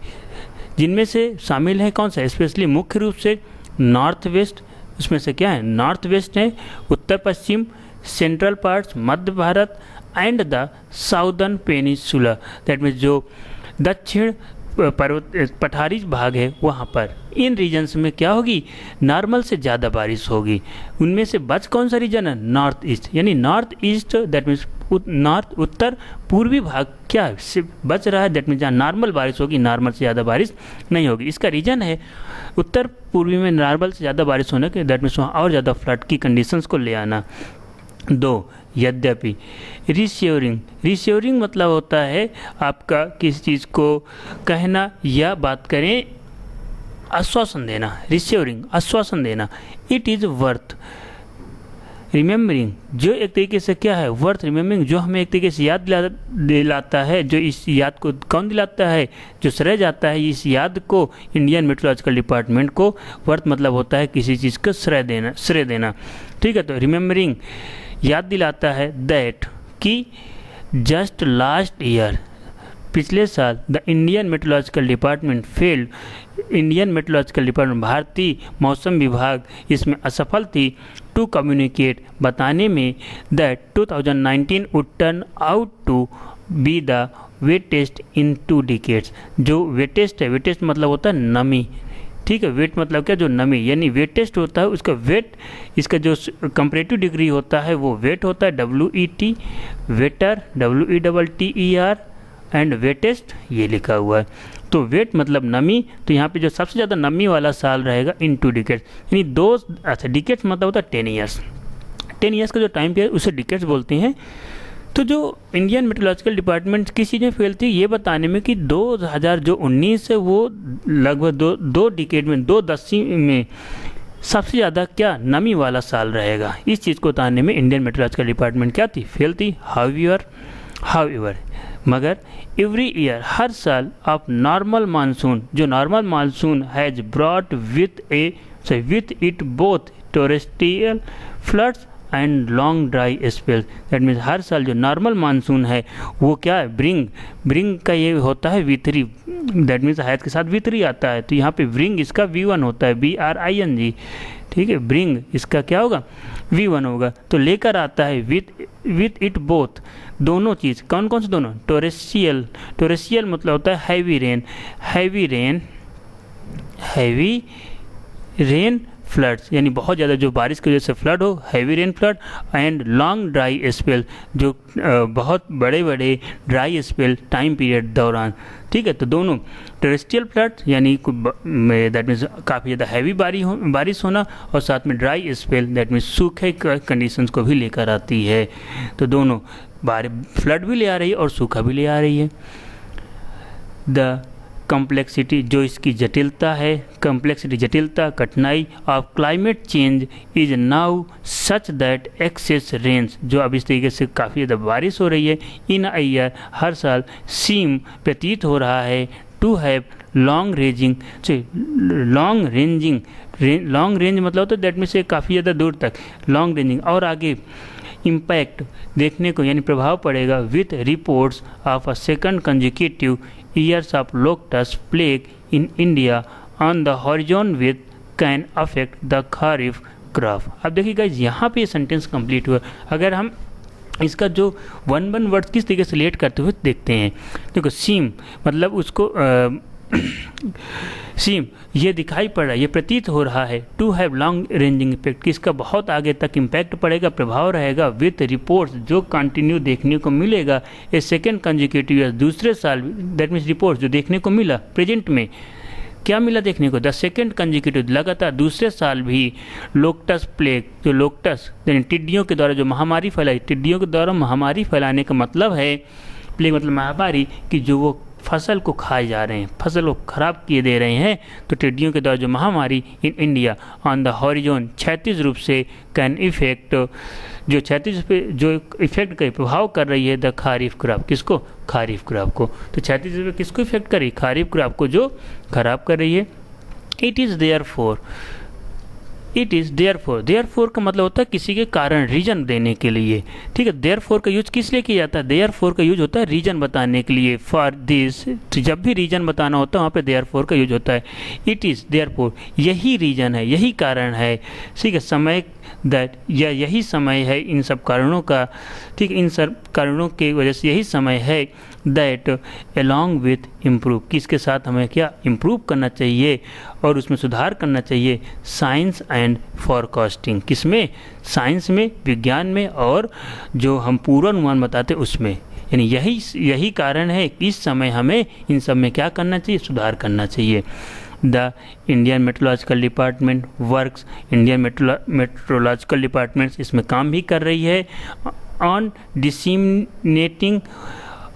जिनमें से शामिल है कौन सा? स्पेशली मुख्य रूप से नॉर्थ वेस्ट, उसमें से क्या है? नॉर्थ वेस्ट है, उत्तर पश्चिम, सेंट्रल पार्ट्स, मध्य भारत, and the southern peninsula, that means जो दक्षिण पर्वत पठारी भाग है वहाँ पर, इन रीजन्स में क्या होगी? नॉर्मल से ज़्यादा बारिश होगी। उनमें से बच कौन सा रीजन है? नॉर्थ ईस्ट, यानी north east that means north उत्तर पूर्वी भाग क्या है? सिर्फ बच रहा है, दैट मीन्स जहाँ नॉर्मल बारिश होगी, नॉर्मल से ज़्यादा बारिश नहीं होगी। इसका रीजन है उत्तर पूर्वी में नॉर्मल से ज़्यादा बारिश होने के, दैट मीन्स वहाँ और ज़्यादा फ्लड की कंडीशंस को ले आना। 2, यद्यपि रिश्योरिंग मतलब होता है आपका किसी चीज़ को कहना या बात करें, आश्वासन देना। रिश्योरिंग आश्वासन देना। इट इज़ वर्थ रिमेम्बरिंग, जो एक तरीके से क्या है? वर्थ रिमेम्बरिंग, जो हमें एक तरीके से याद दिलाता है। जो इस याद को कौन दिलाता है? जो श्रेय जाता है इस याद को इंडियन मेट्रोलॉजिकल डिपार्टमेंट को। वर्थ मतलब होता है किसी चीज़ को श्रेय देना। ठीक है, तो रिमेम्बरिंग याद दिलाता है दैट कि जस्ट लास्ट ईयर, पिछले साल, the Indian meteorological department failed, Indian meteorological department भारतीय मौसम विभाग इसमें असफल थी टू कम्युनिकेट, बताने में, that 2019 would turn out to be the wettest in 2 decades. जो वेटेस्ट है, वेटेस्ट मतलब होता है नमी। ठीक है, वेट मतलब क्या? जो नमी, यानी वेटेस्ट होता है उसका वेट, इसका जो कंपैरेटिव डिग्री होता है वो वेट होता है, WET, waiter, WETTER, and wettest ये लिखा हुआ है। तो वेट मतलब नमी, तो यहाँ पे जो सबसे ज़्यादा नमी वाला साल रहेगा इन 2 डिकेड्स, यानी 2 डिकेड्स मतलब होता है 10 ईयर्स। 10 ईयर्स का जो टाइम पीरियड उसे डिकेड्स बोलते हैं। तो जो इंडियन मेट्रोलॉजिकल डिपार्टमेंट किस चीज़ में फेल थी, ये बताने में कि 2019 है वो लगभग दो डिकेड में, 2 दशक में सबसे ज़्यादा क्या नमी वाला साल रहेगा। इस चीज़ को बताने में इंडियन मेट्रोलॉजिकल डिपार्टमेंट क्या थी, फेल थी। हाउएवर मगर एवरी ईयर, हर साल ऑफ नॉर्मल मानसून, जो normal monsoon has brought with it both terrestrial floods and long dry spell. That means हर साल जो नॉर्मल मानसून है वो क्या है, ब्रिंग का ये होता है V3, दैट मीन्स हैज़ के साथ V3 आता है, तो यहाँ पे ब्रिंग इसका V1 होता है, BRING, ठीक है। ब्रिंग इसका क्या होगा, V1 होगा। तो लेकर आता है विथ इट बोथ, दोनों चीज़, कौन कौन से दोनों, टोरेशियल मतलब होता है हैवी रेन फ्लड्स, यानी बहुत ज़्यादा जो बारिश की वजह से फ्लड हो, heavy rain flood, and long dry spell, जो बहुत बड़े ड्राई स्पेल टाइम पीरियड दौरान, ठीक है। तो दोनों टेरेस्ट्रियल फ्लड यानी दैट मीन्स काफ़ी ज़्यादा हैवी बारिश होना, और साथ में ड्राई स्पेल दैट मीन्स सूखे कंडीशंस को भी लेकर आती है। तो दोनों फ्लड भी ले आ रही है और सूखा भी ले आ रही है। द कम्प्लेक्सिटी, जो इसकी जटिलता है, जटिलता कठिनाई of climate change is now such that excess range, जो अब इस तरीके से काफ़ी ज़्यादा बारिश हो रही है, इन अ ईयर, हर साल, सीम प्रतीत हो रहा है, टू हैव लॉन्ग रेंज मतलब होता है दैट मीन से काफ़ी ज़्यादा दूर तक, लॉन्ग रेंजिंग, और आगे इम्पैक्ट देखने को यानी प्रभाव पड़ेगा with reports of a second consecutive years of locust plague in India on the horizon with can affect the kharif crop. अब देखिए गाइस, यहाँ पे ये सेंटेंस कंप्लीट हुआ। अगर हम इसका जो वन वर्ड किस तरीके से रिलेट करते हुए देखते हैं, देखो सीम मतलब उसको सीम ये दिखाई पड़ रहा है, ये प्रतीत हो रहा है, to have long ranging effect, कि इसका बहुत आगे तक इम्पैक्ट पड़ेगा, प्रभाव रहेगा, विथ रिपोर्ट्स जो कंटिन्यू देखने को मिलेगा, ए सेकेंड कंजिक्यूटिव ईयर, दूसरे साल, दैट मीन्स रिपोर्ट्स जो देखने को मिला प्रेजेंट में, क्या मिला देखने को, द सेकेंड कंजिक्यूटिव, लगातार दूसरे साल भी लोकटस प्लेग, जो लोकटस यानी टिड्डियों के द्वारा जो महामारी फैलाई, टिड्डियों के द्वारा महामारी फैलाने का मतलब है, प्लेग मतलब महामारी, कि जो वो फसल को खाए जा रहे हैं, फसल को खराब किए दे रहे हैं, तो टिड्डियों के द्वारा जो महामारी इन इंडिया ऑन द हॉरिजॉन क्षैतिज रूप से कैन इफेक्ट, जो क्षैतिज पे जो इफेक्ट का प्रभाव कर रही है, द खरीफ क्रॉप, किसको, खरीफ क्रॉप को। तो क्षैतिज पे किसको इफेक्ट कर रही है, खरीफ क्रॉप को जो खराब कर रही है। इट इज़ देयरफॉर का मतलब होता है किसी के कारण, रीजन देने के लिए, ठीक है। देयरफॉर का यूज किस लिए किया जाता है, देयरफॉर का यूज होता है रीजन बताने के लिए, फॉर दिस, तो जब भी रीजन बताना होता है वहाँ पे देयरफॉर का यूज होता है। इट इज़ देयरफॉर, यही रीजन है, यही कारण है, ठीक है, समय दैट, या यही समय है इन सब कारणों का, ठीक, इन सब कारणों की वजह से यही समय है, दैट अलॉन्ग विथ इम्प्रूव, किसके साथ हमें क्या इम्प्रूव करना चाहिए और उसमें सुधार करना चाहिए, साइंस एंड फॉरकास्टिंग, किसमें, साइंस में, विज्ञान में, और जो हम पूर्वानुमान बताते उसमें, यानी यही कारण है कि इस समय हमें इन सब में क्या करना चाहिए, सुधार करना चाहिए। The Indian meteorological department works, Indian meteorological departments इसमें काम भी कर रही है, ऑन डिसिमिनेटिंग,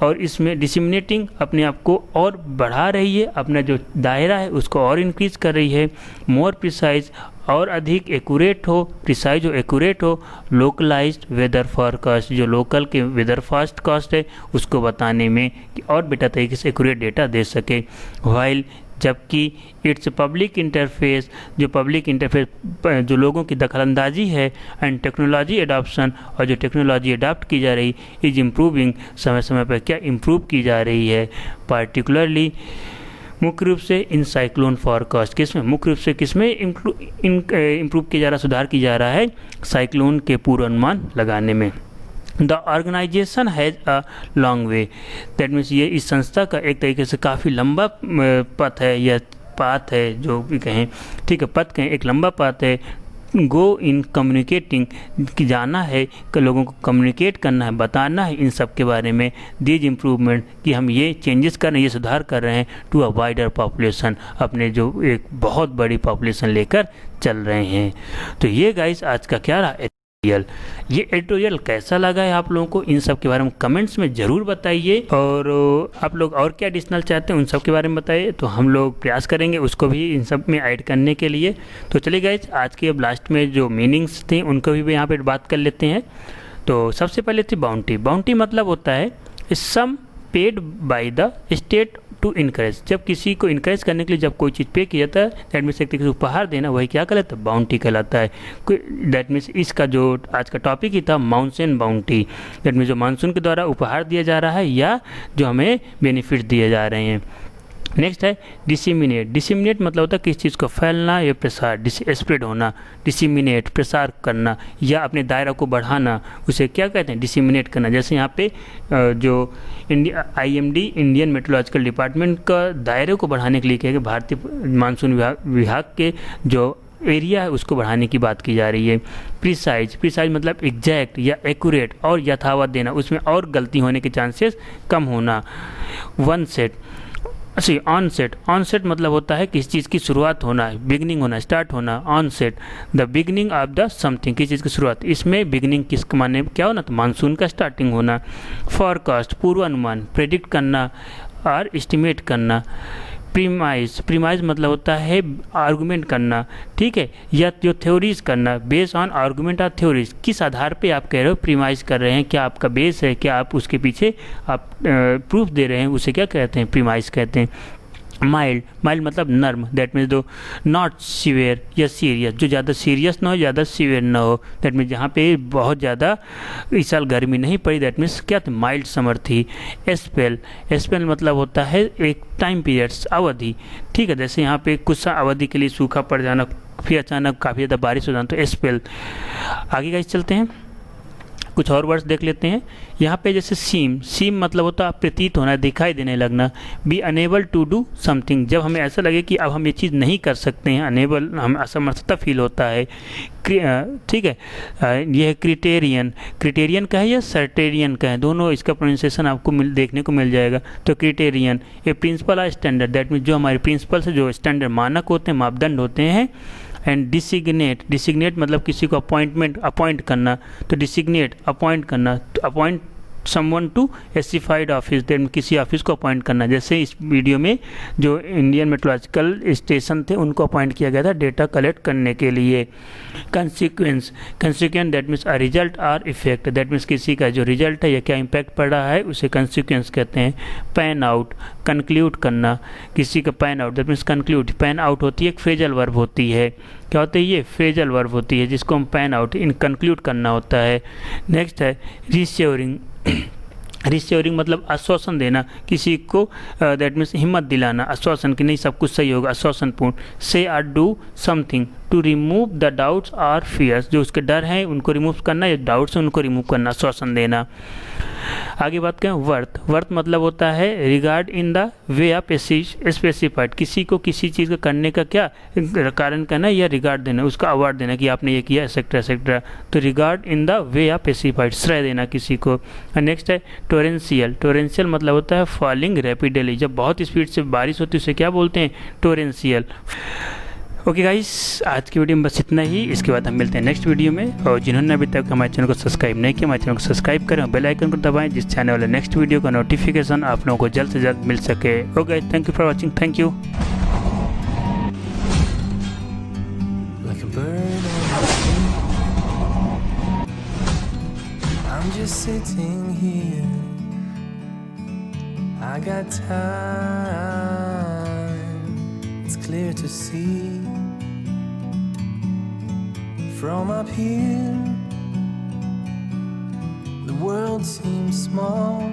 और इसमें डिसिमिनेटिंग अपने आप को और बढ़ा रही है, अपना जो दायरा है उसको और इंक्रीज कर रही है, मोर प्रिसाइज, और अधिक एक्यूरेट हो, प्रिसाइज हो, एक्यूरेट हो, लोकलाइज्ड वेदर फॉरकास्ट, जो लोकल के वेदर फॉरकास्ट है उसको बताने में कि और बेटर तरीके से एक्यूरेट डेटा दे सके, वाइल, जबकि इट्स पब्लिक इंटरफेस, जो पब्लिक इंटरफेस जो लोगों की दखलंदाजी है, एंड टेक्नोलॉजी एडॉप्शन, और जो टेक्नोलॉजी अडॉप्ट की जा रही, इज इम्प्रूविंग, समय समय पर क्या इम्प्रूव की जा रही है, पार्टिकुलरली मुख्य रूप से इन साइक्लोन फॉरकास्ट, किसमें, मुख्य रूप से किसमें इम्प्रूव किया जा रहा, सुधार किया जा रहा है, साइक्लोन के पूर्वानुमान लगाने में। The organisation has a long way, that means ये इस संस्था का एक तरीके से काफ़ी लंबा पथ है, या पाथ है, जो भी कहें, ठीक है, पथ कहें, एक लंबा पाथ है, गो इन कम्युनिकेटिंग, कि जाना है कि लोगों को कम्युनिकेट करना है, बताना है इन सब के बारे में, दीज इम्प्रूवमेंट, कि हम ये चेंजेस कर रहे हैं, ये सुधार कर रहे हैं, टू अ वाइडर पॉपुलेशन, अपने जो एक बहुत बड़ी पॉपुलेशन लेकर चल रहे हैं। तो ये गाइस आज का क्या रहा। ये एडिटोरियल कैसा लगा है आप लोगों को, इन सब के बारे में कमेंट्स में ज़रूर बताइए, और आप लोग और क्या एडिशनल चाहते हैं उन सब के बारे में बताइए, तो हम लोग प्रयास करेंगे उसको भी इन सब में ऐड करने के लिए। तो चलिए गाइस, आज के अब लास्ट में जो मीनिंग्स थे उनको भी यहाँ पे बात कर लेते हैं। तो सबसे पहले थी बाउंटी। बाउंटी मतलब होता है sum paid by the state to encourage. जब किसी को इनकरेज करने के लिए जब कोई चीज़ पे किया जाता है, दैट मीन्स एक तरीके से उपहार देना, वही क्या कहलाता है, बाउंटी कहलाता है। दैट मीन्स इसका जो आज का टॉपिक ही था मानसून बाउंटी, दैट मीन्स जो मानसून के द्वारा उपहार दिया जा रहा है या जो हमें बेनिफिट दिए जा रहे हैं। नेक्स्ट है डिसिमिनेट। डिसिमिनेट मतलब होता है किसी चीज़ को फैलना या प्रसार, स्प्रेड होना, डिसिमिनेट प्रसार करना या अपने दायरा को बढ़ाना, उसे क्या कहते हैं, डिसिमिनेट करना। जैसे यहाँ पे जो IMD इंडियन मेट्रोलॉजिकल डिपार्टमेंट का दायरे को बढ़ाने के लिए कहा कि भारतीय मानसून विभाग के जो एरिया है उसको बढ़ाने की बात की जा रही है। प्रिसाइज। प्रिसाइज मतलब एग्जैक्ट या एक्यूरेट और यथावत देना, उसमें और गलती होने के चांसेस कम होना। One set. ऑनसेट। ऑनसेट मतलब होता है किसी चीज़ की शुरुआत होना, बिगनिंग होना, स्टार्ट होना। Onset the beginning of the something, किसी चीज़ की शुरुआत। इसमें बिगनिंग किस माने क्या होना, तो मानसून का स्टार्टिंग होना। फॉरकास्ट पूर्वानुमान, प्रेडिक्ट करना और एस्टिमेट करना। प्रीमाइज। प्रीमाइज मतलब होता है आर्गूमेंट करना, ठीक है, या जो थ्योरीज करना, बेस ऑन आर्गूमेंट और थ्योरीज। किस आधार पे आप कह रहे हो प्रीमाइज कर रहे हैं, क्या आपका बेस है, क्या आप उसके पीछे आप प्रूफ दे रहे हैं, उसे क्या कहते हैं, प्रीमाइज कहते हैं। माइल्ड। माइल्ड मतलब नर्म, दैट मीन्स दो नॉट सीवियर या सीरियस, जो ज़्यादा सीरियस ना हो ज़्यादा सीवियर ना हो, दैट मीन्स जहाँ पे बहुत ज़्यादा इस साल गर्मी नहीं पड़ी, दैट मीन्स क्या था, माइल्ड समर थी। स्पेल। स्पेल मतलब होता है एक टाइम पीरियड्स, अवधि, ठीक है, जैसे यहाँ पे कुछ अवधि के लिए सूखा पड़ जाना, फिर अचानक काफ़ी ज़्यादा बारिश हो जाना, तो स्पेल। आगे गाइस चलते हैं, कुछ और वर्ड्स देख लेते हैं। यहाँ पे जैसे सीम। सीम मतलब होता है प्रतीत होना, दिखाई देने लगना। Be enable to do something, जब हमें ऐसा लगे कि अब हम ये चीज़ नहीं कर सकते हैं, अनेबल हम असमर्थता फील होता है, ठीक है। यह है क्रिटेरियन। क्रिटेरियन का है या सर्टेरियन का है, दोनों इसका प्रोनाउंसिएशन आपको देखने को मिल जाएगा। तो क्रिटेरियन ए प्रिंसिपल और स्टैंडर्ड, दैट मीन्स जो हमारे प्रिंसिपल से जो स्टैंडर्ड मानक होते हैं, मापदंड होते हैं। एंड डिसिग्नेट। डिसिग्नेट मतलब किसी को अपॉइंट करना, तो डिसिग्नेट अपॉइंट करना, तो appoint someone to specified office, then किसी ऑफिस को अपॉइंट करना। जैसे इस वीडियो में जो इंडियन मेट्रोलॉजिकल स्टेशन थे उनको अपॉइंट किया गया था डेटा कलेक्ट करने के लिए। Consequence. Consequence that means a result और इफेक्ट, दैट मीन्स किसी का जो रिजल्ट है या क्या इम्पैक्ट पड़ रहा है उसे कंसिक्वेंस कहते हैं। Pan out. कंक्लूड करना, किसी का pan out, that means conclude. Pan out होती है एक फ्रेजल वर्ब होती है, क्या होता है, ये फ्रेजल वर्ब होती है जिसको हम पैन आउट इन कंक्लूड करना होता है। नेक्स्ट है रिश्योरिंग। रिश्योरिंग मतलब आश्वासन देना किसी को, दैट मीन्स हिम्मत दिलाना, आश्वासन कि नहीं सब कुछ सही होगा, आश्वासनपूर्ण। से आर do something to remove the doubts और फियर्स, जो उसके डर हैं उनको रिमूव करना या डाउट्स उनको रिमूव करना, आश्वासन देना। आगे बात करें वर्थ। वर्थ मतलब होता है regard in the way of specified, किसी को किसी चीज़ का करने का क्या कारण कहना या रिगार्ड देना, उसका अवार्ड देना कि आपने ये किया एक्सेट्रा एक्सेट्रा, तो regard in the way of specified, श्रेय देना किसी को। नेक्स्ट है टोरेंशियल। टोरेंशियल मतलब होता है फॉलिंग रैपिडली, जब बहुत स्पीड से बारिश होती है उसे क्या बोलते हैं, टोरेंशियल। ओके गाइस, आज की वीडियो में बस इतना ही। इसके बाद हम मिलते हैं नेक्स्ट वीडियो में, और जिन्होंने अभी तक हमारे चैनल को सब्सक्राइब नहीं किया, हमारे चैनल को सब्सक्राइब करें और बेल आइकन को दबाएं, जिससे आने वाले नेक्स्ट वीडियो का नोटिफिकेशन आप लोगों को जल्द से जल्द मिल सके। Okay, thank you for watching, thank you. I got time, it's clear to see. From up here, the world seems small.